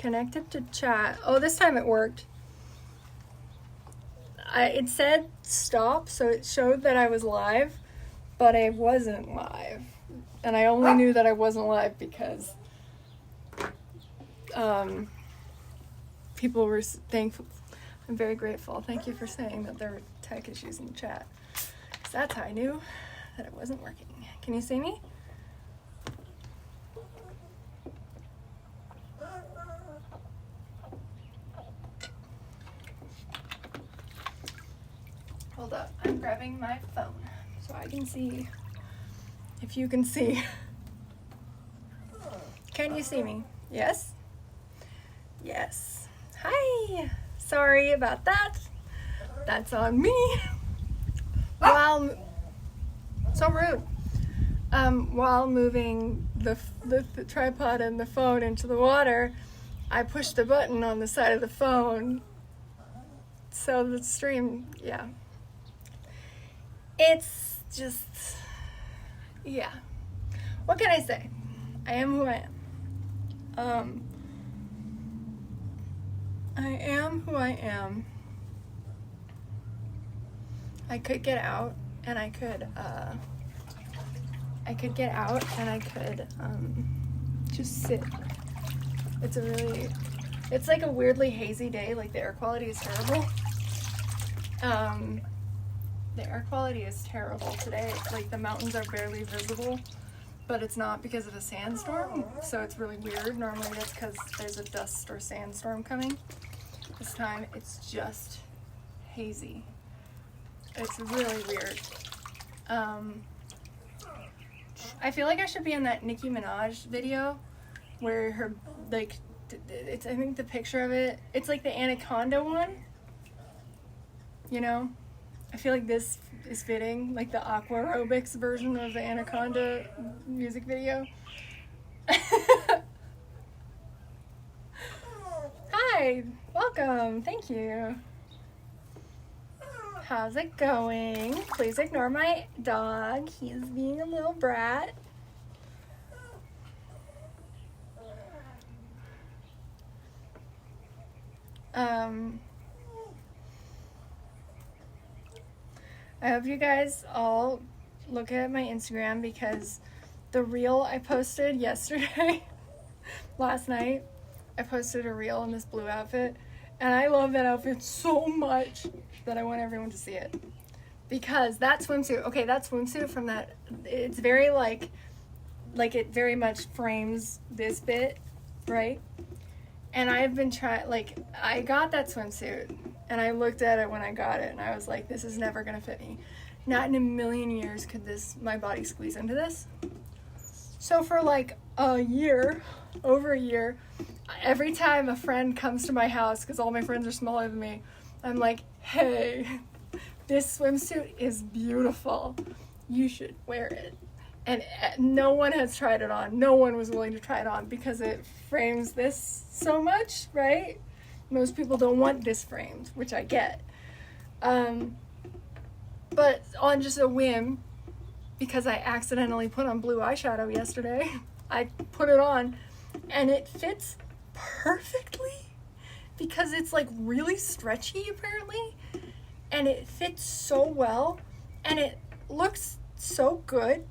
Connected to chat. Oh, this time it worked. It said stop, so it showed that I was live, but I wasn't live. And I only knew that I wasn't live because people were thankful. I'm very grateful. Thank you for saying that there were tech issues in the chat. Because that's how I knew that it wasn't working. Can you see me? Hold up. I'm grabbing my phone so I can see if you can see. Can you see me? Yes? Yes. Hi. Sorry about that. That's on me. So rude. While moving the tripod and the phone into the water, I pushed a button on the side of the phone. So the stream, yeah. It's just, yeah. What can I say? I am who I am. I am who I am. I could get out and I could just sit. It's like a weirdly hazy day, like the air quality is terrible. The air quality is terrible today. Like the mountains are barely visible, but it's not because of a sandstorm, so it's really weird. Normally that's because there's a dust or sandstorm coming. This time it's just hazy. It's really weird. I feel like I should be in that Nicki Minaj video where her, like, it's, I think the picture of it, it's like the Anaconda one, you know? I feel like this is fitting, like the aqua aerobics version of the Anaconda music video. Hi, welcome, thank you. How's it going? Please ignore my dog. He's being a little brat. I hope you guys all look at my Instagram because the reel I posted yesterday, last night, I posted a reel in this blue outfit. And I love that outfit so much that I want everyone to see it. Because that swimsuit from that, it's very like it very much frames this bit, right? And I've been I got that swimsuit and I looked at it when I got it and I was like, this is never gonna fit me. Not in a million years could my body squeeze into this. So for like over a year, every time a friend comes to my house, because all my friends are smaller than me, I'm like, hey, this swimsuit is beautiful. You should wear it. And no one has tried it on. No one was willing to try it on because it frames this so much, right? Most people don't want this framed, which I get. But on just a whim, because I accidentally put on blue eyeshadow yesterday, I put it on and it fits perfectly because it's like really stretchy apparently, and it fits so well and it looks so good.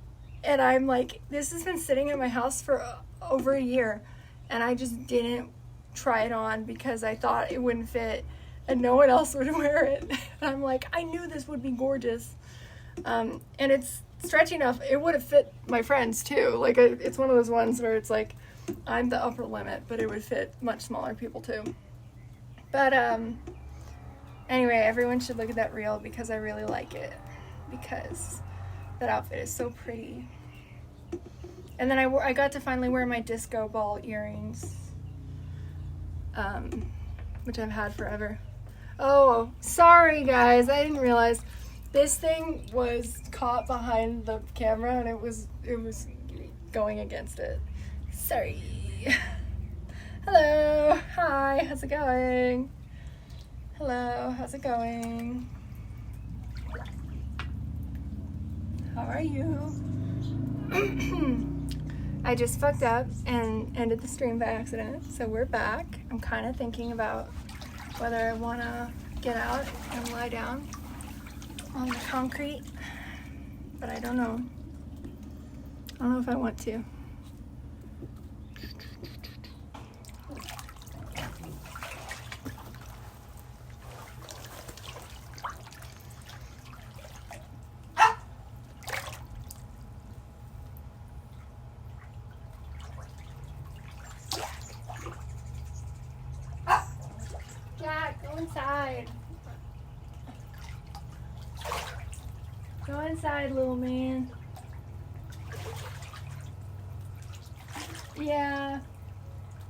And I'm like, this has been sitting at my house for over a year and I just didn't try it on because I thought it wouldn't fit and no one else would wear it. And I'm like, I knew this would be gorgeous. And it's stretchy enough, it would have fit my friends too. Like it's one of those ones where it's like, I'm the upper limit, but it would fit much smaller people too. But anyway, everyone should look at that reel because I really like it. Because that outfit is so pretty. And then I got to finally wear my disco ball earrings, which I've had forever. Oh, sorry guys, I didn't realize this thing was caught behind the camera and it was going against it. Sorry. Hello, hi, how's it going? Hello, how's it going? How are you? I just fucked up and ended the stream by accident, so we're back. I'm kind of thinking about whether I want to get out and lie down on the concrete, but I don't know. I don't know if I want to. Jack, go inside. Go inside, little man. Yeah,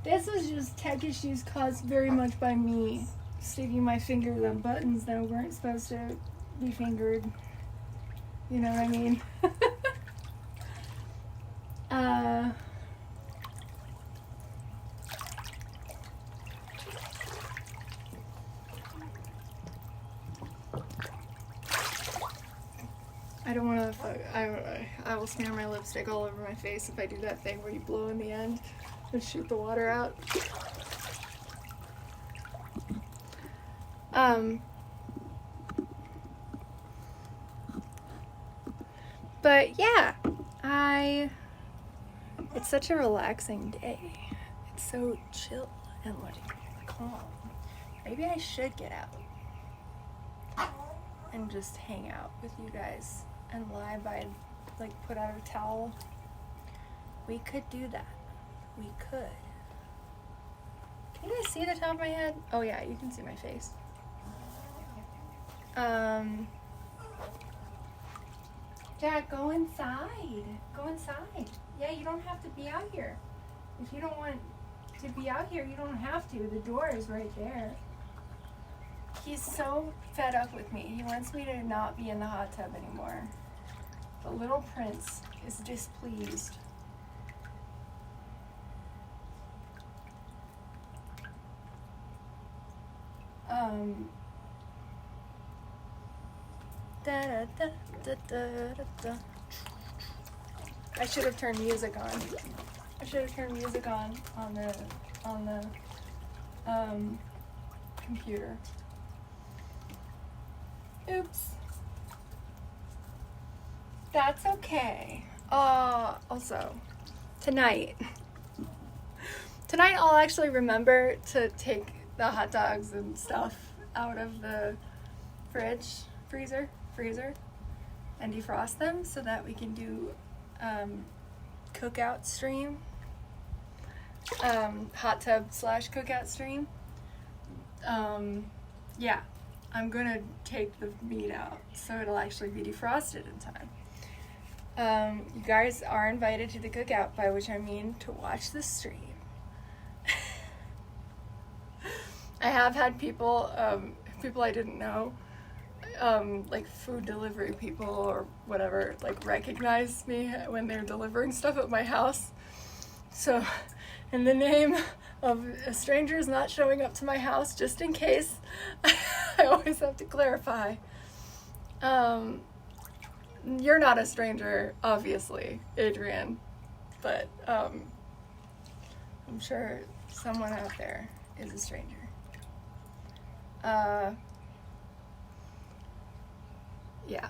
this was just tech issues caused very much by me sticking my fingers on buttons that weren't supposed to be fingered. You know what I mean? I don't want to, I will smear my lipstick all over my face if I do that thing where you blow in the end and shoot the water out. But yeah, it's such a relaxing day. It's so chill and like calm. Maybe I should get out and just hang out with you guys and lie by, like, put out a towel. We could do that. We could. Can you guys see the top of my head? Oh yeah, you can see my face. Jack, go inside. Go inside. Yeah, you don't have to be out here. If you don't want to be out here, you don't have to. The door is right there. He's so fed up with me. He wants me to not be in the hot tub anymore. The little prince is displeased. I should have turned music on. I should have turned music on the computer. Oops. That's okay. Also, tonight I'll actually remember to take the hot dogs and stuff out of the freezer, and defrost them so that we can do cookout stream, hot tub / cookout stream. Yeah, I'm gonna take the meat out so it'll actually be defrosted in time. You guys are invited to the cookout, by which I mean to watch the stream. I have had people I didn't know, like food delivery people or whatever, like recognize me when they're delivering stuff at my house. So, in the name of strangers not showing up to my house, just in case, I always have to clarify. You're not a stranger, obviously, Adrian, but I'm sure someone out there is a stranger. Yeah.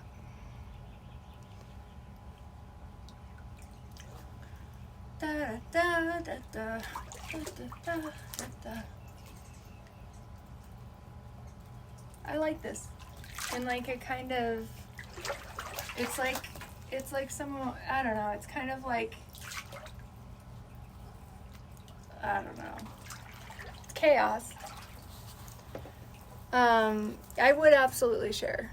I like this. And like a kind of, it's like some, I don't know, it's kind of like, I don't know, it's chaos. I would absolutely share.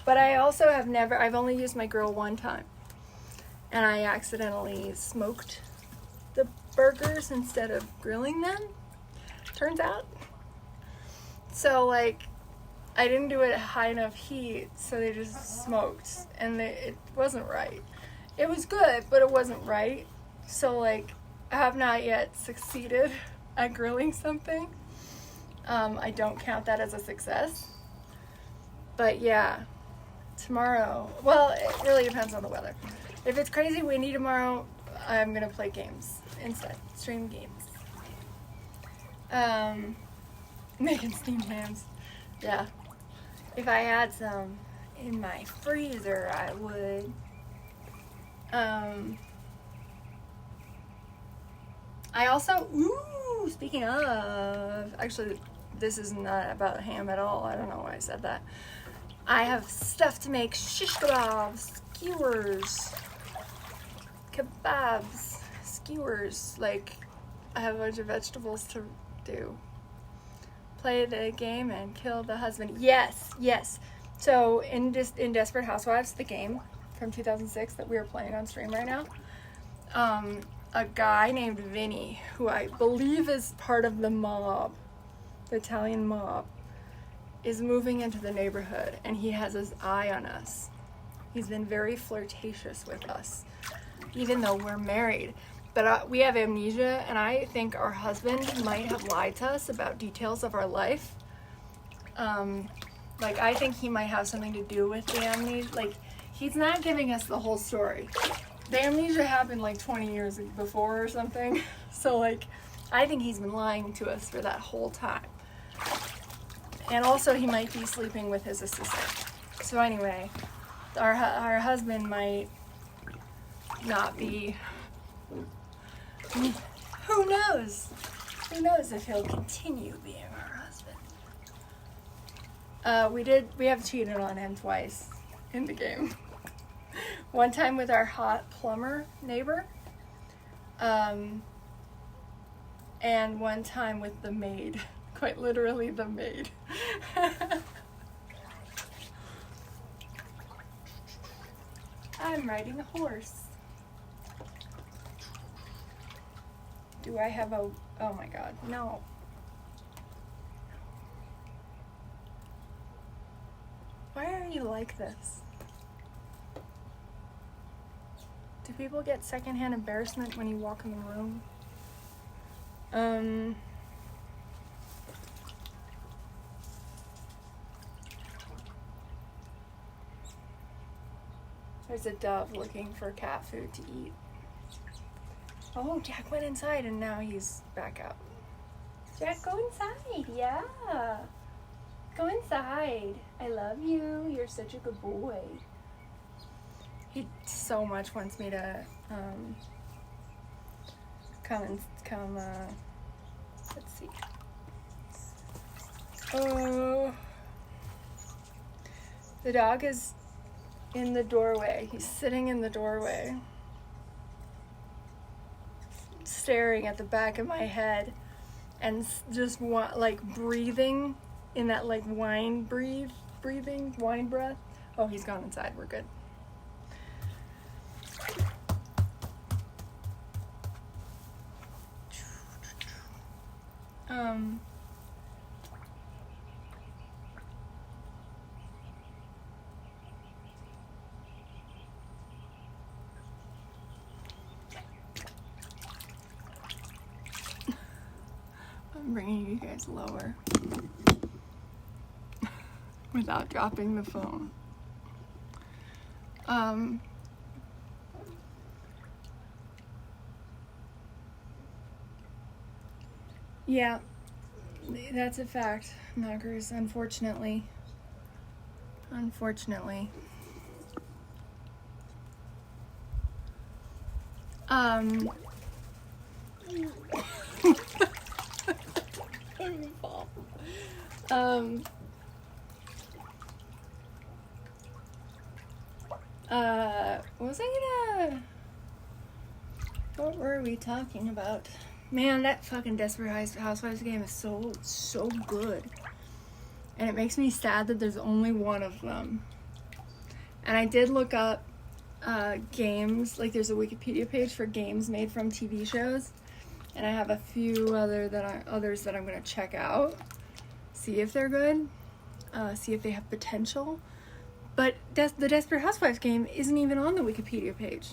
But I also I've only used my grill one time. And I accidentally smoked the burgers instead of grilling them, turns out. So, like, I didn't do it at high enough heat, so they just smoked. And it wasn't right. It was good, but it wasn't right. So, like, I have not yet succeeded at grilling something. I don't count that as a success. But yeah, tomorrow, well, it really depends on the weather. If it's crazy windy tomorrow, I'm gonna play games instead. Stream games. Making steamed hams. Yeah. If I had some in my freezer, I would. I also, speaking of, actually, this is not about ham at all. I don't know why I said that. I have stuff to make shish kebabs, skewers, like, I have a bunch of vegetables to do. Play the game and kill the husband. Yes. So in Desperate Housewives, the game from 2006 that we are playing on stream right now, a guy named Vinny, who I believe is part of the mob, the Italian mob, is moving into the neighborhood, and he has his eye on us. He's been very flirtatious with us, even though we're married. But we have amnesia, and I think our husband might have lied to us about details of our life. Like, I think he might have something to do with the amnesia. Like, he's not giving us the whole story. The amnesia happened like 20 years before or something. So, like, I think he's been lying to us for that whole time. And also, he might be sleeping with his assistant. So anyway, our husband might not be... Who knows? Who knows if he'll continue being our husband? We have cheated on him twice in the game. One time with our hot plumber neighbor, and one time with the maid. Quite literally the maid. I'm riding a horse. Do I have a... Oh my god, no. Why are you like this? Do people get secondhand embarrassment when you walk in the room? There's a dove looking for cat food to eat. Oh, Jack went inside and now he's back out. Jack, go inside. Yeah. Go inside. I love you. You're such a good boy. He so much wants me to come, let's see. Oh. The dog is in the doorway. He's sitting in the doorway, staring at the back of my head and just breathing in that like wine breath. Oh, he's gone inside. We're good. I'm bringing you guys lower without dropping the phone. Yeah, that's a fact, knockers, unfortunately. What were we talking about? Man, that fucking Desperate Housewives game is so good. And it makes me sad that there's only one of them. And I did look up games, like there's a Wikipedia page for games made from TV shows. And I have a few others that I'm going to check out. See if they're good. See if they have potential. But the Desperate Housewives game isn't even on the Wikipedia page.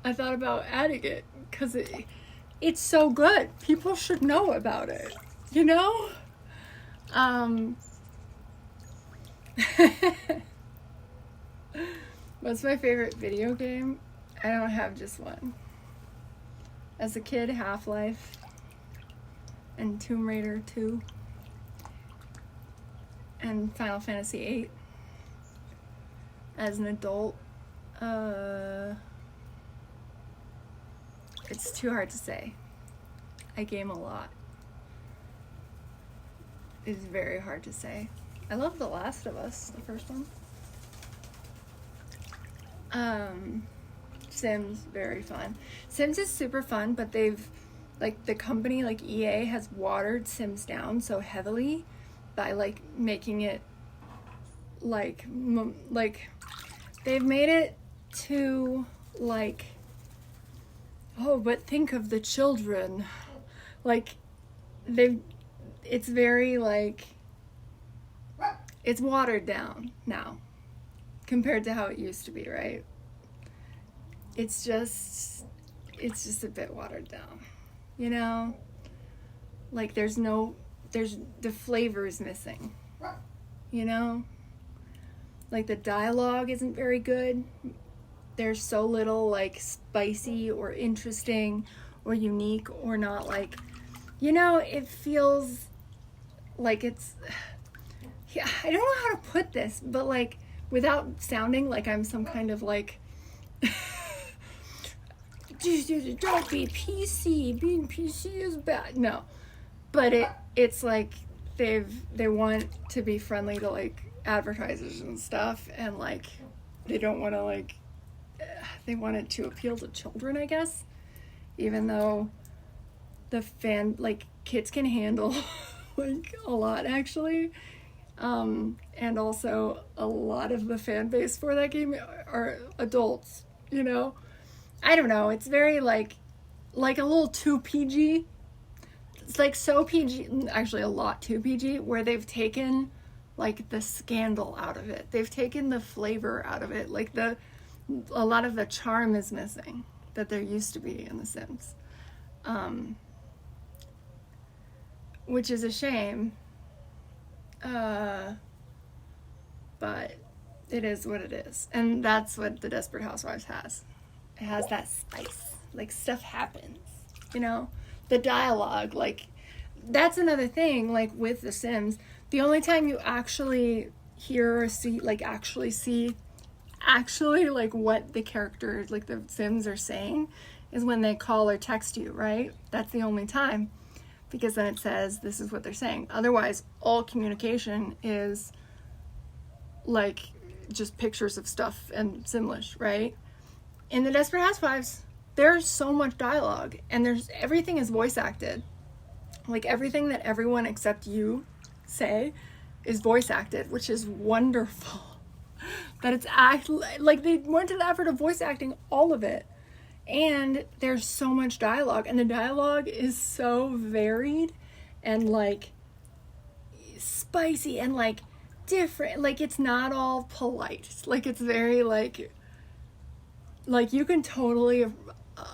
I thought about adding it because it's so good. People should know about it, you know? What's my favorite video game? I don't have just one. As a kid, Half-Life and Tomb Raider 2 and Final Fantasy 8. As an adult, it's too hard to say. I game a lot. It's very hard to say. I love The Last of Us, the first one. Sims, very fun. Sims is super fun, but they've, like, the company, like EA, has watered Sims down so heavily by, like, making it, like, they've made it to, like, oh, but think of the children. Like, it's very, like, it's watered down now compared to how it used to be, right? It's just a bit watered down, you know? Like, the flavor is missing, you know? Like, the dialogue isn't very good. There's so little, like, spicy or interesting or unique or not, like, you know, it feels like it's, yeah, I don't know how to put this, but, like, without sounding like I'm some kind of, like, don't be PC, being PC is bad. No, but it's like they want to be friendly to, like, advertisers and stuff, and, like, they don't want to, like, they want it to appeal to children, I guess, even though kids can handle like a lot, actually, and also a lot of the fan base for that game are adults, you know. I don't know, it's very like a little too PG. It's like so PG, actually a lot too PG, where they've taken, like, the scandal out of it. They've taken the flavor out of it. Like, a lot of the charm is missing that there used to be in The Sims. Which is a shame. But it is what it is. And that's what the Desperate Housewives has. It has that spice. Like, stuff happens, you know? The dialogue, like, that's another thing, like, with The Sims. The only time you actually hear or see, like, like, what the characters, like, the Sims are saying is when they call or text you, right? That's the only time. Because then it says, this is what they're saying. Otherwise, all communication is, like, just pictures of stuff and Simlish, right? In the Desperate Housewives, there's so much dialogue, and everything is voice acted. Like, everything that everyone except you say is voice acted, which is wonderful. That it's like they went to the effort of voice acting all of it. And there's so much dialogue, and the dialogue is so varied and, like, spicy and, like, different. Like, it's not all polite. Like, it's very, like you can totally,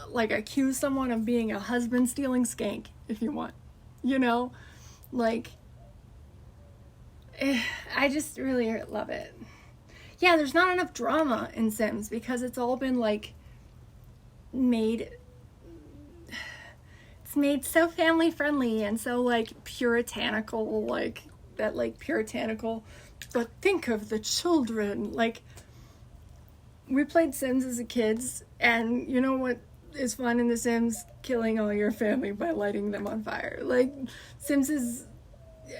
like, accuse someone of being a husband-stealing skank if you want, you know? Like, I just really love it. Yeah, there's not enough drama in Sims because it's all been, like, it's made so family friendly and so, like, puritanical, like, that, like, puritanical, but think of the children. Like, we played Sims as a kids, and you know what is fun in The Sims? Killing all your family by lighting them on fire. Like, Sims is,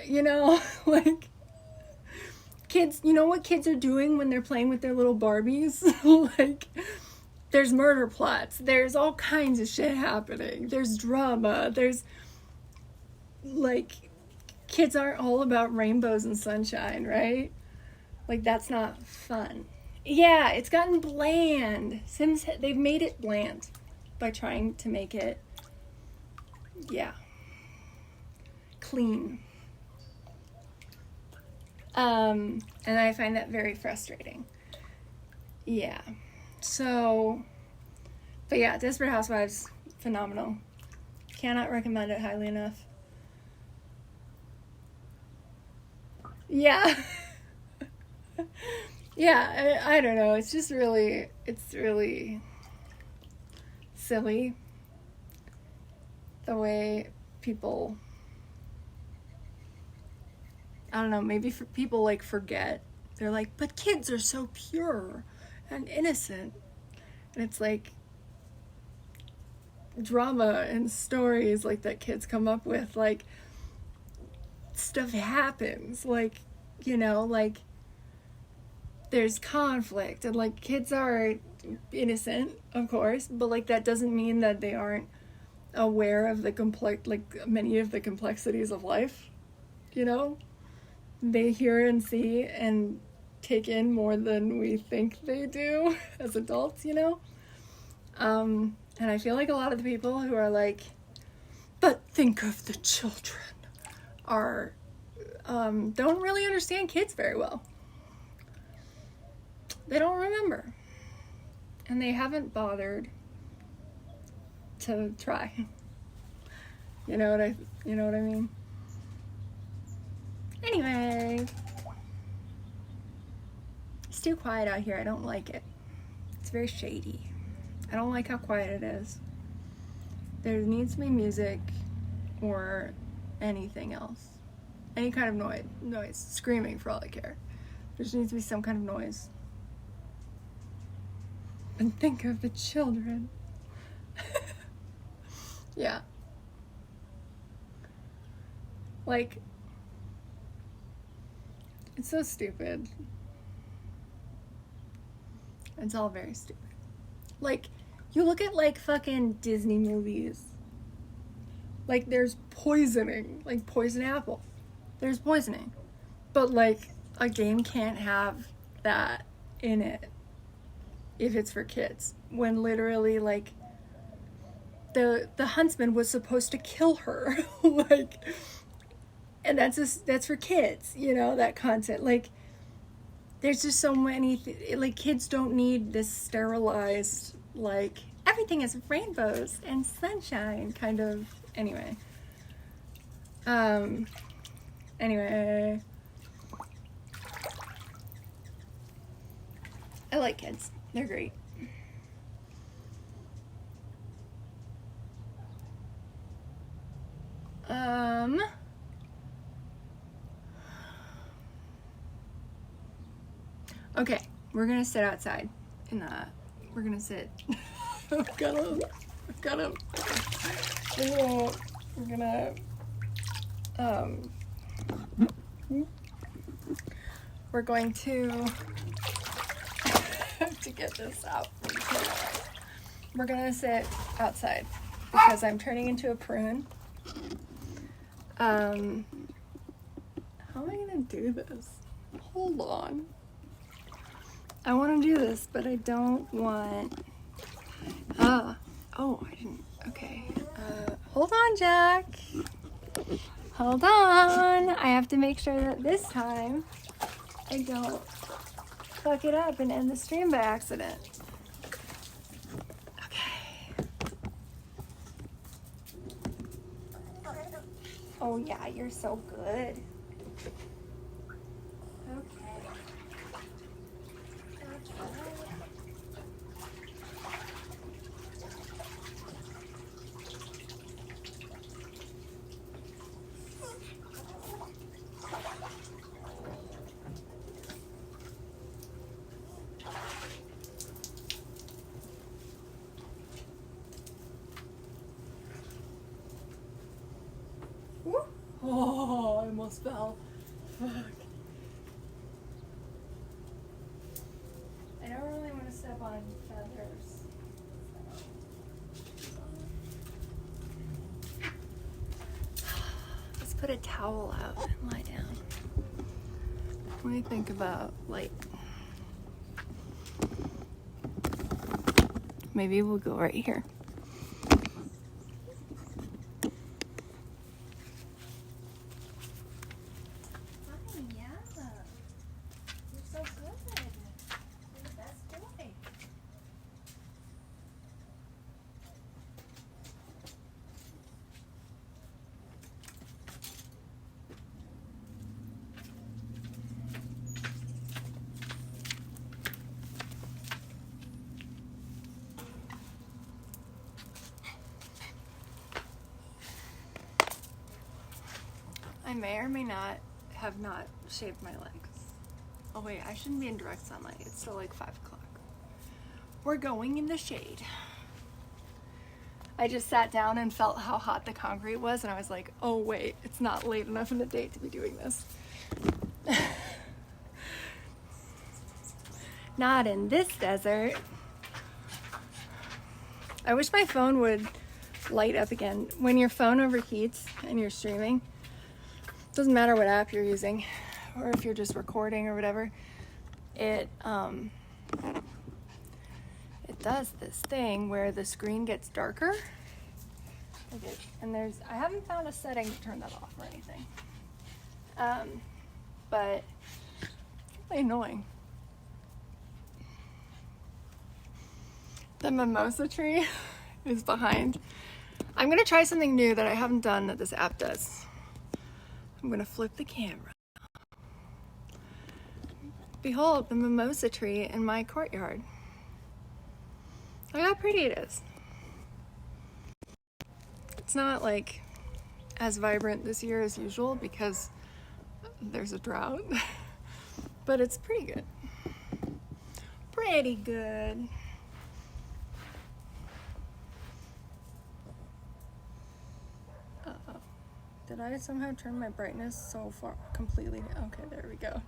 you know, like, kids, you know what kids are doing when they're playing with their little Barbies? Like, there's murder plots. There's all kinds of shit happening. There's drama. There's, like, kids aren't all about rainbows and sunshine, right? Like, that's not fun. Yeah, it's gotten bland. Sims, they've made it bland by trying to make it, yeah, clean. And I find that very frustrating. Yeah. So, but yeah, Desperate Housewives, phenomenal. Cannot recommend it highly enough. Yeah. Yeah, I don't know. It's just really, it's really silly. the way people, I don't know, maybe for people like forget. They're like, but kids are so pure and innocent. And it's like drama and stories like that kids come up with, like stuff happens, like, you know, like there's conflict, and like kids are innocent, of course, but like that doesn't mean that they aren't aware of the like many of the complexities of life, you know? They hear and see and take in more than we think they do as adults, you know? And I feel like a lot of the people who are like, but think of the children, are, don't really understand kids very well. They don't remember. And they haven't bothered to try. You know what I mean? Anyway. It's too quiet out here. I don't like it. It's very shady. I don't like how quiet it is. There needs to be music or anything else. Any kind of noise. Screaming for all I care. There just needs to be some kind of noise. And think of the children. Yeah. Like, it's so stupid. It's all very stupid. Like, you look at like fucking Disney movies. Like, there's poisoning. Like, poison apple. There's poisoning. But like, a game can't have that in it if it's for kids. When literally, like, the huntsman was supposed to kill her. Like, and that's for kids, you know, that content. Like, there's just so many like, kids don't need this sterilized, like, everything is rainbows and sunshine kind of. Anyway, I like kids. They're great. Okay, we're gonna sit outside we're gonna sit. I've got him. We're gonna we're going to to get this out. We're gonna sit outside because I'm turning into a prune. How am I gonna do this? Hold on. I want to do this, but I don't want... Oh, I didn't... Okay. Hold on, Jack. Hold on. I have to make sure that this time I don't fuck it up and end the stream by accident. Okay. Oh, yeah, you're so good. Oh, I almost fell. Fuck. I don't really want to step on feathers. Let's put a towel out and lie down. What do you think about, like, maybe we'll go right here. I may or may not have not shaved my legs. Oh wait, I shouldn't be in direct sunlight. It's still like 5 o'clock. We're going in the shade. I just sat down and felt how hot the concrete was, and I was like, oh wait, it's not late enough in the day to be doing this. Not in this desert. I wish my phone would light up again. When your phone overheats and you're streaming, doesn't matter what app you're using, or if you're just recording or whatever, it does this thing where the screen gets darker. Okay. And I haven't found a setting to turn that off or anything. But it's really annoying. The mimosa tree is behind. I'm gonna try something new that I haven't done that this app does. I'm gonna flip the camera. Behold the mimosa tree in my courtyard. Look how pretty it is. It's not like as vibrant this year as usual because there's a drought, but it's pretty good. Pretty good. Uh-oh. Did I somehow turn my brightness so far completely? Okay, there we go.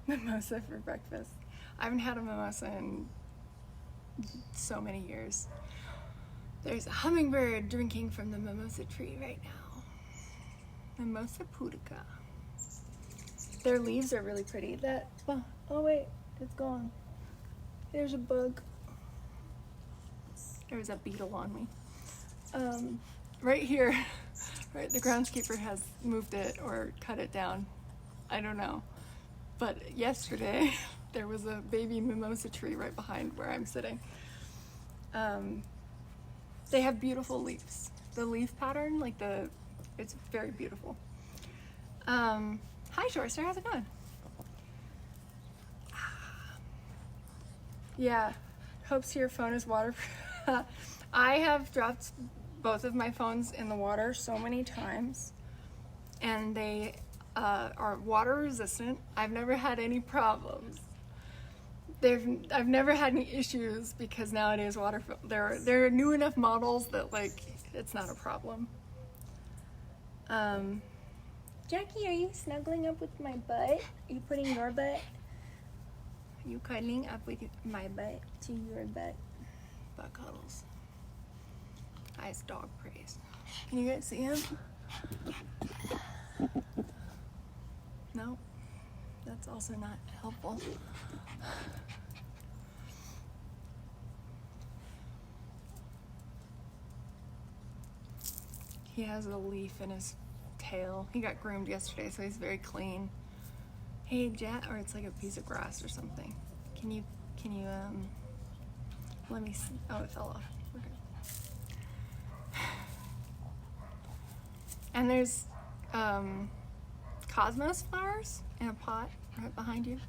Mimosa for breakfast. I haven't had a mimosa in so many years. There's a hummingbird drinking from the mimosa tree right now. Mimosa pudica. Their leaves are really pretty. Oh wait, it's gone. There's a bug. There's a beetle on me. Right here, right, the groundskeeper has moved it or cut it down. I don't know. But yesterday, there was a baby mimosa tree right behind where I'm sitting. They have beautiful leaves. The leaf pattern, it's very beautiful. Hi, Shorster, how's it going? Yeah, hopes your phone is waterproof. I have dropped both of my phones in the water so many times, and they are water resistant. I've never had any problems. I've never had any issues because nowadays there are new enough models that it's not a problem. Jackie, are you snuggling up with my butt? Are you putting your butt? Are you cuddling up with my butt to your butt? Butt cuddles. Highest dog praise. Can you guys see him? No, that's also not helpful. He has a leaf in his tail. He got groomed yesterday, so he's very clean. Hey, Jack, or it's like a piece of grass or something. Can you, let me see. Oh, it fell off. We're good. And there's, cosmos flowers in a pot right behind you.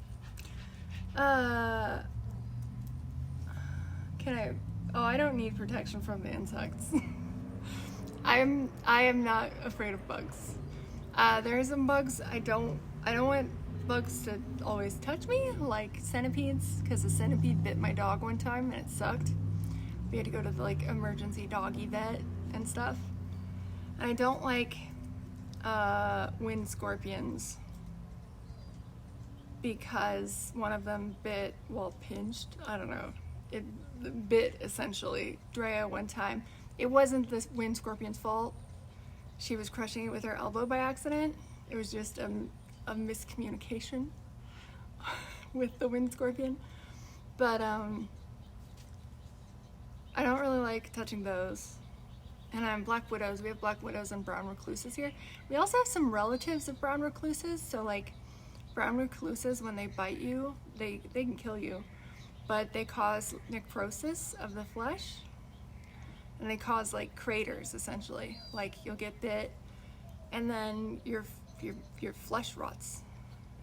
I don't need protection from the insects. I am not afraid of bugs. There are some bugs I don't want bugs to always touch me, like centipedes, because a centipede bit my dog one time and it sucked. We had to go to the emergency doggy vet and stuff. And I don't like wind scorpions because one of them pinched, I don't know, it bit essentially Drea one time. It wasn't the wind scorpion's fault. She was crushing it with her elbow by accident. It was just a miscommunication with the wind scorpion. But I don't really like touching those. And black widows. We have black widows and brown recluses here. We also have some relatives of brown recluses. So brown recluses, when they bite you, they can kill you, but they cause necrosis of the flesh, and they cause craters essentially. You'll get bit, and then your flesh rots,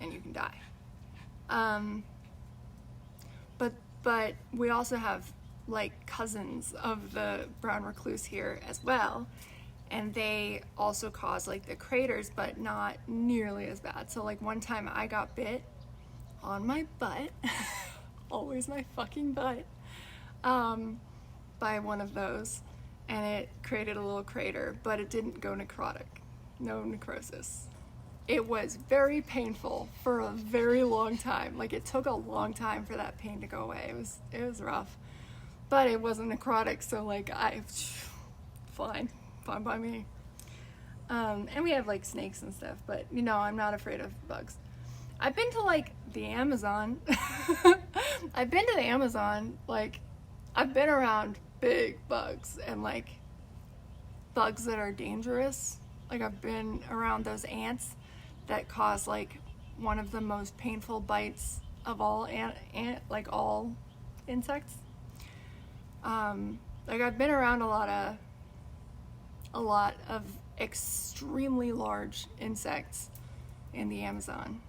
and you can die. But we also have like cousins of the brown recluse here as well, and they also cause like the craters, but not nearly as bad. So like one time I got bit on my butt, always my fucking butt, by one of those, and it created a little crater, but it didn't go necrotic, no necrosis. It was very painful for a very long time. Like it took a long time for that pain to go away. It was rough, but it wasn't necrotic, so like fine by me. And we have like snakes and stuff, but you know, I'm not afraid of bugs. I've been to like the Amazon. I've been to the Amazon, like I've been around big bugs and like bugs that are dangerous. Like I've been around those ants that cause like one of the most painful bites of all like all insects. Like I've been around a lot of extremely large insects in the Amazon,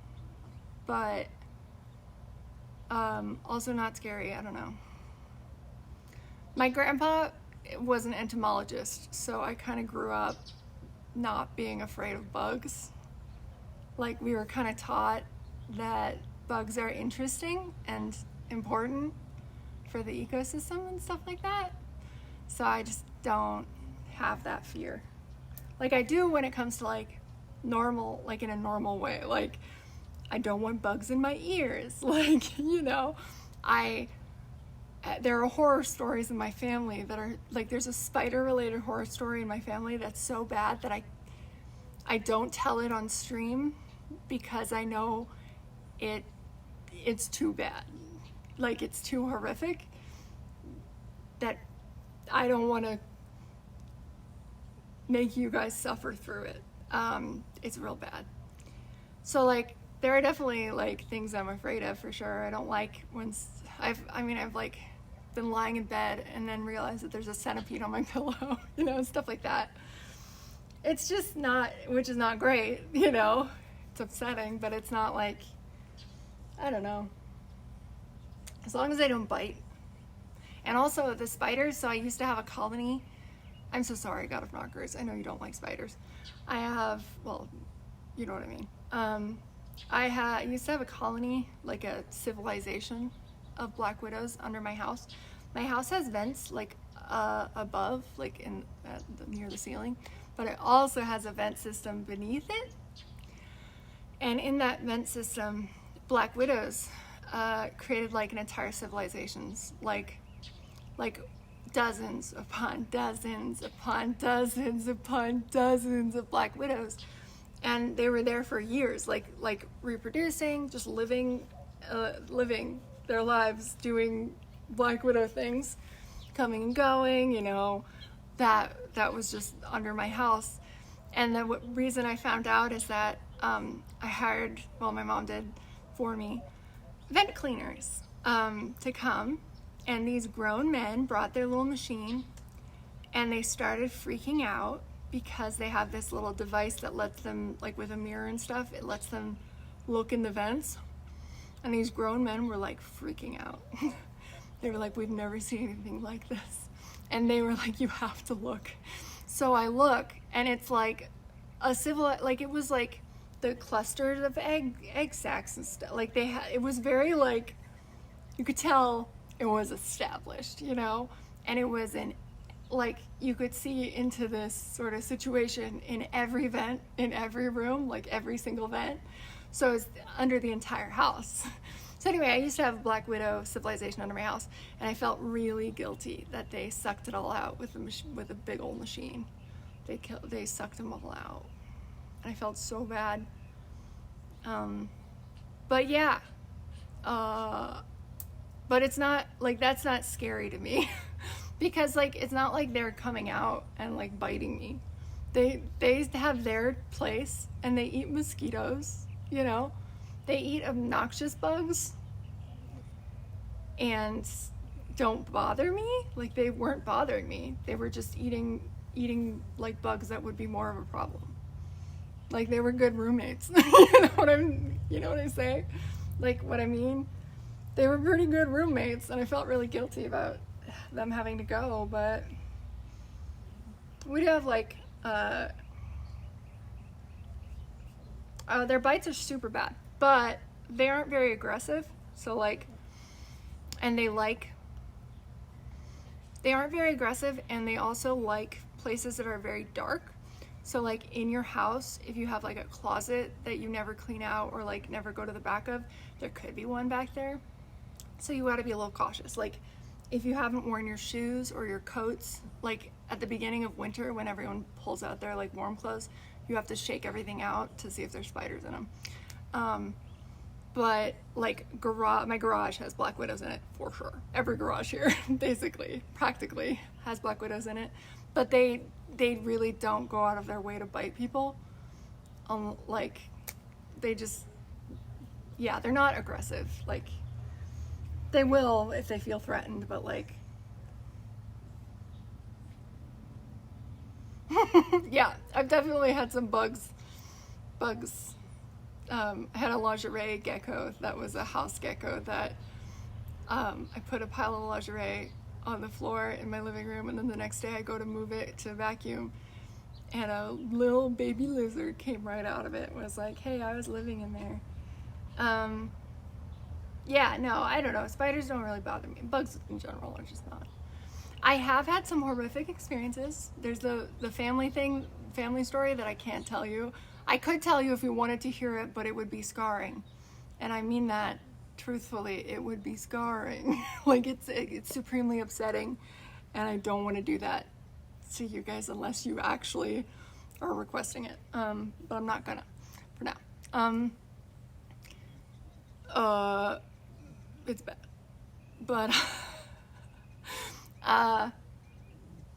but also not scary. I don't know. My grandpa was an entomologist, so I kind of grew up not being afraid of bugs. Like we were kind of taught that bugs are interesting and important for the ecosystem and stuff like that. So I just don't have that fear. Like I do when it comes to like normal, like in a normal way. Like I don't want bugs in my ears. Like, you know, there are horror stories in my family that are like, there's a spider related horror story in my family that's so bad that I don't tell it on stream because I know it's too bad. Like it's too horrific that I don't want to make you guys suffer through it. It's real bad. So like there are definitely like things I'm afraid of for sure. I don't like when I've like been lying in bed and then realized that there's a centipede on my pillow, you know, stuff like that. It's just not, which is not great, you know. It's upsetting, but it's not like, I don't know. As long as they don't bite. And also the spiders, so I used to have a colony. I'm so sorry, God of Knockers. I know you don't like spiders. I have, well, you know what I mean. I used to have a colony, like a civilization of black widows under my house. My house has vents like above, like near the ceiling, but it also has a vent system beneath it. And in that vent system, black widows created like an entire civilizations, like dozens upon dozens upon dozens upon dozens of black widows. And they were there for years, like reproducing, just living their lives, doing black widow things, coming and going, you know. That was just under my house. And the reason I found out is that I hired, well, my mom did for me, vent cleaners to come. And these grown men brought their little machine and they started freaking out because they have this little device that lets them, like with a mirror and stuff, it lets them look in the vents. And these grown men were like freaking out. They were like, we've never seen anything like this. And they were like, you have to look. So I look and it's like like it was like the clusters of egg sacs and stuff. Like it was very like, you could tell it was established, you know, and it was like you could see into this sort of situation in every vent, in every room, like every single vent. So it's under the entire house. So anyway, I used to have a black widow civilization under my house, and I felt really guilty that they sucked it all out with a big old machine. They sucked them all out, and I felt so bad. But yeah, but it's not like, that's not scary to me because like it's not like they're coming out and like biting me. They have their place and they eat mosquitoes, you know. They eat obnoxious bugs and don't bother me. Like they weren't bothering me. They were just eating like bugs that would be more of a problem. Like they were good roommates. You know what I say? Like what I mean? They were pretty good roommates, and I felt really guilty about them having to go, but we do have like, their bites are super bad, but they aren't very aggressive. So like, and they aren't very aggressive, and they also like places that are very dark. So like in your house, if you have like a closet that you never clean out or like never go to the back of, there could be one back there. So you gotta be a little cautious. Like if you haven't worn your shoes or your coats, like at the beginning of winter when everyone pulls out their like warm clothes, you have to shake everything out to see if there's spiders in them. But like my garage has black widows in it for sure. Every garage here basically, practically has black widows in it. But they really don't go out of their way to bite people. Like they just, yeah, they're not aggressive. Like they will if they feel threatened, but like, yeah, I've definitely had some bugs. I had a lingerie gecko that was a house gecko that I put a pile of lingerie on the floor in my living room, and then the next day I go to move it to vacuum, and a little baby lizard came right out of it and was like, hey, I was living in there. Yeah, no, I don't know. Spiders don't really bother me. Bugs in general are just not. I have had some horrific experiences. There's the family story that I can't tell you. I could tell you if you wanted to hear it, but it would be scarring. And I mean that truthfully, it would be scarring. Like it's supremely upsetting, and I don't want to do that to you guys unless you actually are requesting it. But I'm not gonna for now. It's bad. But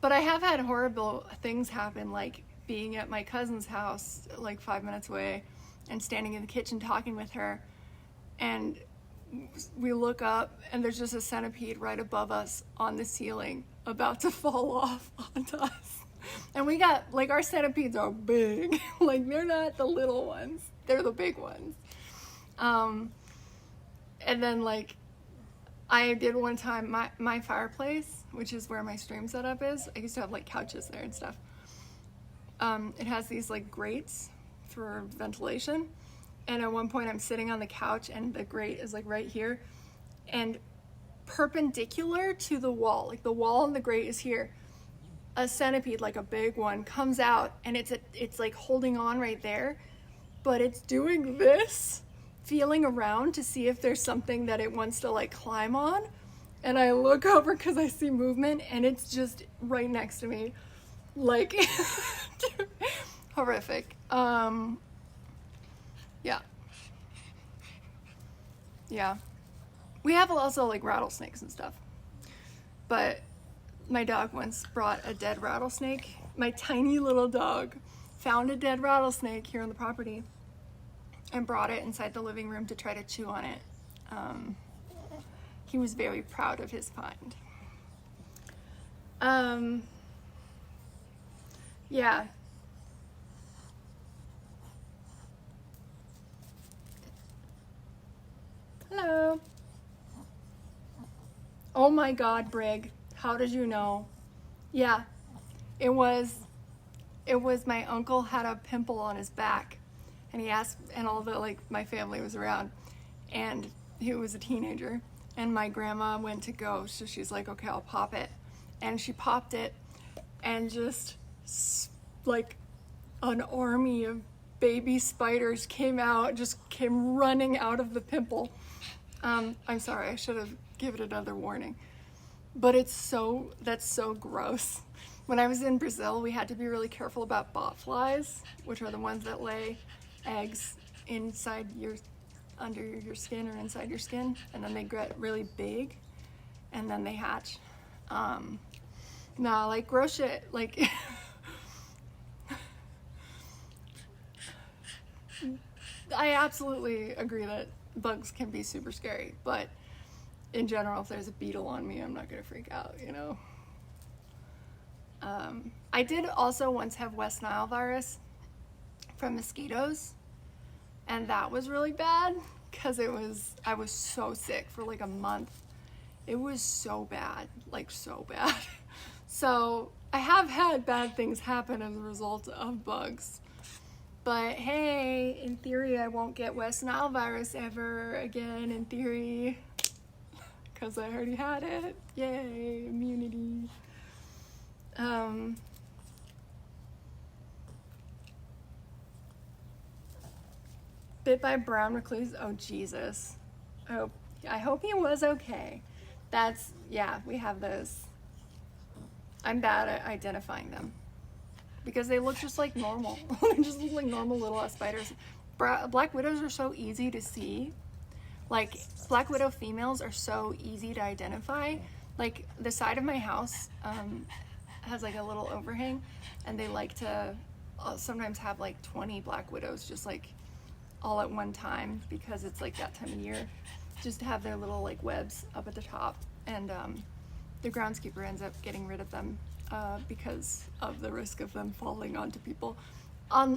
but I have had horrible things happen, like being at my cousin's house like 5 minutes away and standing in the kitchen talking with her, and we look up and there's just a centipede right above us on the ceiling about to fall off onto us. And we got, like, our centipedes are big. Like, they're not the little ones, they're the big ones. And then, like, I did one time, my fireplace, which is where my stream setup is, I used to have like couches there and stuff. It has these like grates for ventilation, and at one point I'm sitting on the couch and the grate is like right here, and perpendicular to the wall, like the wall and the grate is here, a centipede, like a big one, comes out, and it's like holding on right there, but it's doing this, feeling around to see if there's something that it wants to like climb on. And I look over because I see movement, and it's just right next to me. Like, horrific. Yeah. Yeah. We have also like rattlesnakes and stuff. But my dog once brought a dead rattlesnake. My tiny little dog found a dead rattlesnake here on the property and brought it inside the living room to try to chew on it. He was very proud of his find. Yeah. Hello. Oh my God, Brig. How did you know? Yeah. It was my uncle had a pimple on his back, and he asked, and all the, like, my family was around, and he was a teenager, and my grandma went to go, so she's like, okay, I'll pop it. And she popped it, and just like an army of baby spiders came running out of the pimple. I'm sorry, I should have given another warning. But that's so gross. When I was in Brazil, we had to be really careful about bot flies, which are the ones that lay eggs under your skin or inside your skin, and then they get really big, and then they hatch. Like gross shit, like I absolutely agree that bugs can be super scary, but in general, if there's a beetle on me, I'm not gonna freak out, you know? I did also once have West Nile virus from mosquitoes, and that was really bad because I was so sick for like a month, It was so bad, like so bad. So I have had bad things happen as a result of bugs. But hey, in theory, I won't get West Nile virus ever again, in theory. Because I already had it. Yay, immunity. Bit by brown recluse. Oh, Jesus. I hope he was okay. Yeah, we have those. I'm bad at identifying them because they look just like normal. They just look like normal little spiders. Black widows are so easy to see. Like, black widow females are so easy to identify. Like, the side of my house has like a little overhang, and they like to sometimes have like 20 black widows just like all at one time, because it's like that time of year, just to have their little like webs up at the top. And the groundskeeper ends up getting rid of them because of the risk of them falling onto people.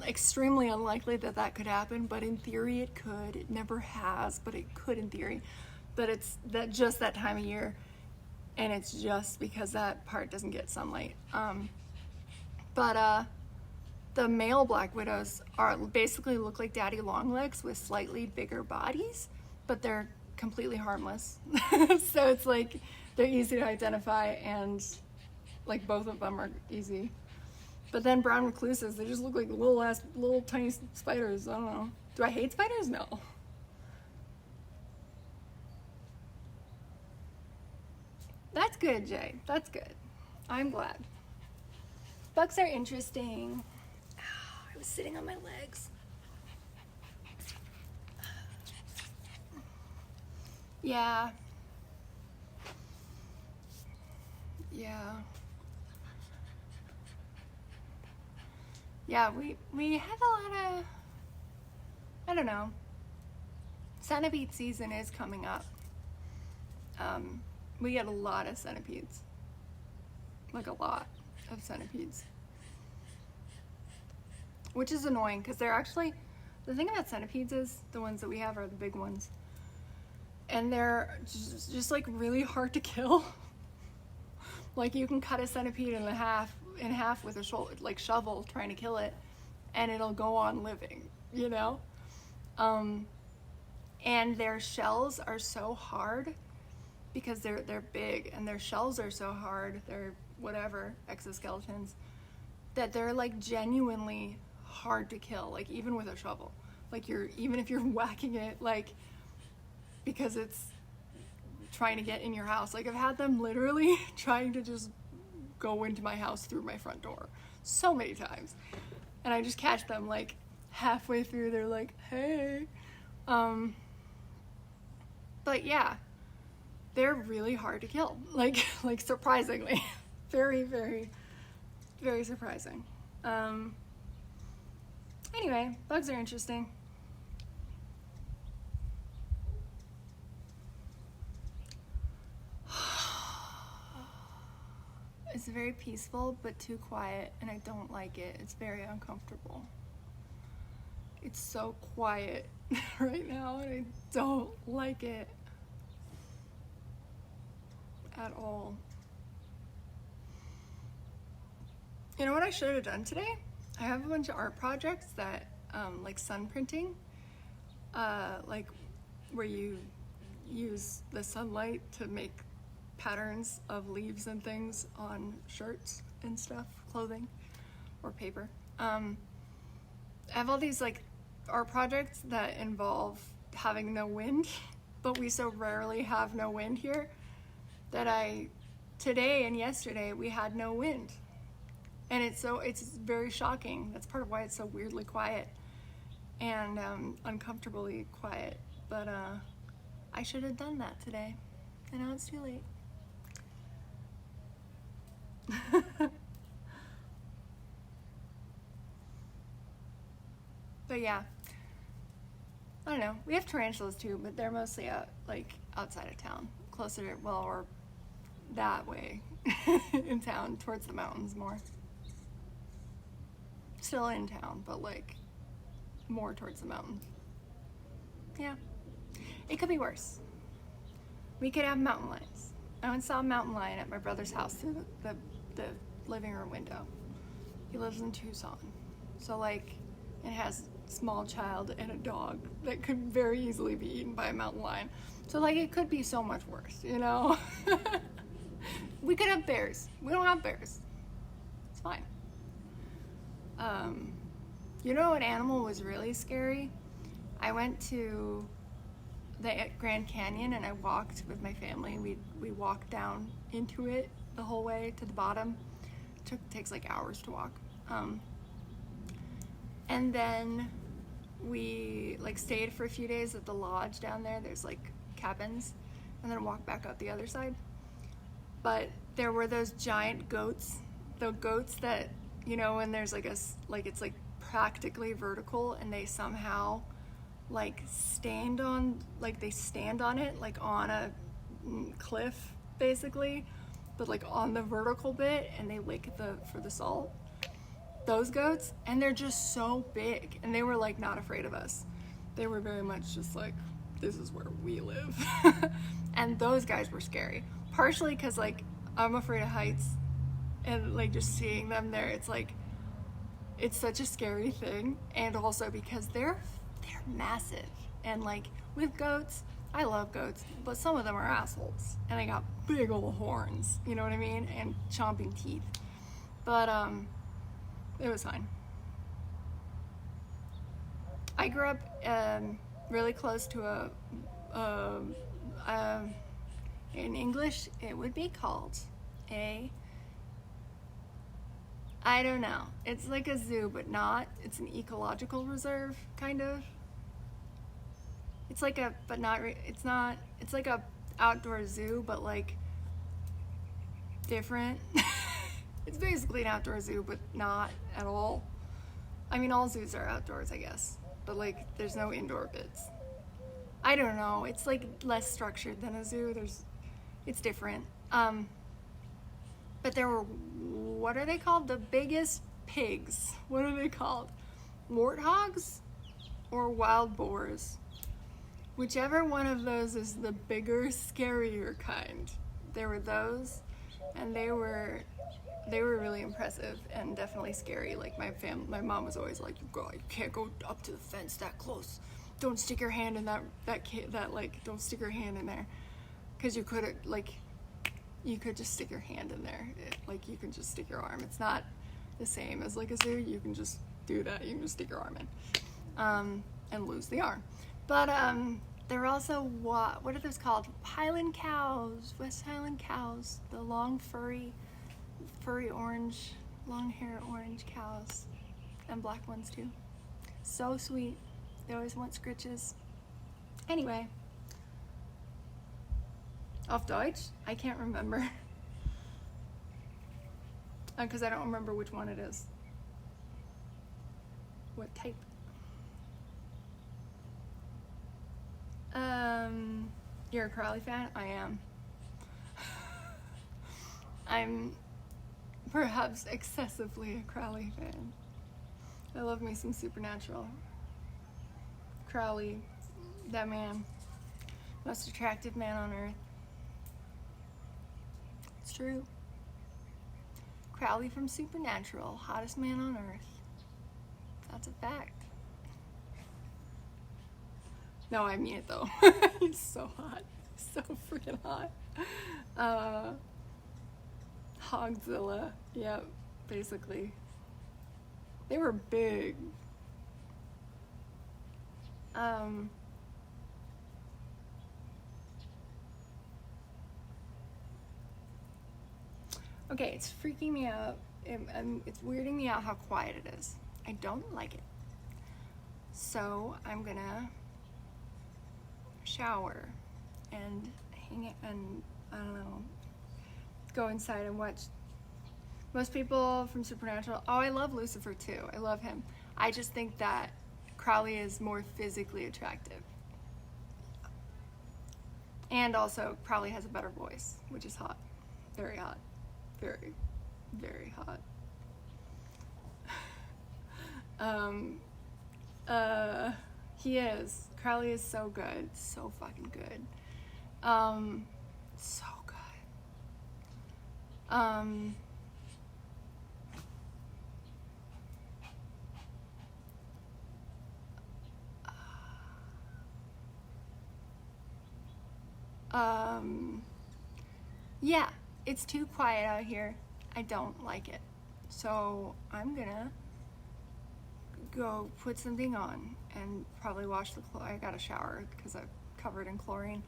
Extremely unlikely that could happen, but in theory it could. It never has, but it could in theory. But it's just that time of year, and it's just because that part doesn't get sunlight. The male black widows basically look like daddy longlegs with slightly bigger bodies, but they're completely harmless. So it's like they're easy to identify, and like both of them are easy. But then brown recluses, they just look like little tiny spiders. I don't know. Do I hate spiders? No. That's good, Jay. That's good. I'm glad. Bugs are interesting. I was sitting on my legs. Yeah. Yeah, we have a lot of, I don't know, centipede season is coming up. We get a lot of centipedes, like a lot of centipedes, which is annoying because they're actually, the thing about centipedes is the ones that we have are the big ones, and they're just like really hard to kill. Like, you can cut a centipede in half with a shovel trying to kill it, and it'll go on living, you know? And their shells are so hard because they're big, and their shells are so hard, they're whatever, exoskeletons, that they're like genuinely hard to kill, like even with a shovel. Like, even if you're whacking it, like, because it's trying to get in your house. Like, I've had them literally trying to just go into my house through my front door so many times, and I just catch them like halfway through. They're like, hey. But yeah, they're really hard to kill, like surprisingly. Very, very, very surprising. Anyway, bugs are interesting. It's very peaceful, but too quiet, and I don't like it. It's very uncomfortable. It's so quiet right now, and I don't like it at all. You know what I should have done today? I have a bunch of art projects that, like sun printing, like where you use the sunlight to make patterns of leaves and things on shirts and stuff, clothing or paper. I have all these like art projects that involve having no wind, but we so rarely have no wind here that today and yesterday we had no wind, and it's very shocking. That's part of why it's so weirdly quiet and uncomfortably quiet. But I should have done that today, and now it's too late. But yeah, I don't know. We have tarantulas too, but they're mostly outside of town, closer, or that way in town, towards the mountains more. Still in town, but like more towards the mountains. Yeah, it could be worse. We could have mountain lions. I went and saw a mountain lion at my brother's house through the living room window. He lives in Tucson. So, like, it has a small child and a dog that could very easily be eaten by a mountain lion. So, like, it could be so much worse, you know? We could have bears. We don't have bears. It's fine. You know what animal was really scary? I went to the Grand Canyon and I walked with my family. We walked down into it the whole way to the bottom. Takes like hours to walk. And then we like stayed for a few days at the lodge down there. There's like cabins, and then walked back up the other side. But there were those giant goats, the goats that, you know, when there's like it's like practically vertical and they somehow like stand on it like on a cliff basically, but like on the vertical bit, and they lick for the salt. Those goats, and they're just so big, and they were like not afraid of us. They were very much just like, this is where we live. And those guys were scary, partially because like I'm afraid of heights, and like just seeing them there, it's like it's such a scary thing. And also because they're massive, and like with goats, I love goats, but some of them are assholes, and they got big old horns, you know what I mean, and chomping teeth. But it was fine. I grew up really close to in English it would be called I don't know. It's like a zoo, but not. It's an ecological reserve, kind of. It's like it's not. It's like a outdoor zoo, but like different. It's basically an outdoor zoo, but not at all. I mean, all zoos are outdoors, I guess, but like there's no indoor bits. I don't know. It's like less structured than a zoo. It's different. But there were, what are they called? The biggest pigs. What are they called? Warthogs or wild boars? Whichever one of those is the bigger, scarier kind. There were those, and they were really impressive and definitely scary. Like my mom was always like, you can't go up to the fence that close. Don't stick your hand in don't stick your hand in there, because you could just stick your hand in there. You can just stick your arm. It's not the same as like a zoo. You can just do that. You can just stick your arm in, and lose the arm. But there are also what are those called? Highland cows, West Highland cows, the long furry orange, long hair orange cows, and black ones too. So sweet. They always want scritches. Anyway, auf Deutsch, I can't remember, because I don't remember which one it is. What type? You're a Crowley fan? I am. I'm perhaps excessively a Crowley fan. I love me some Supernatural. Crowley, that man, most attractive man on earth. It's true. Crowley from Supernatural, hottest man on earth. That's a fact. No, I mean it though. He's so hot. So freaking hot. Hogzilla. Yep, basically. They were big. Okay, it's freaking me out. It's weirding me out how quiet it is. I don't like it. So I'm gonna shower and hang it, and I don't know, go inside and watch. Most people from Supernatural, I love Lucifer too. I love him. I just think that Crowley is more physically attractive. And also probably has a better voice, which is hot. Very hot. Very, very hot. He is. Crowley is so good. So fucking good. So good. Um, yeah, it's too quiet out here. I don't like it. So I'm gonna go put something on and probably wash the clothes. I got a shower because I'm covered in chlorine.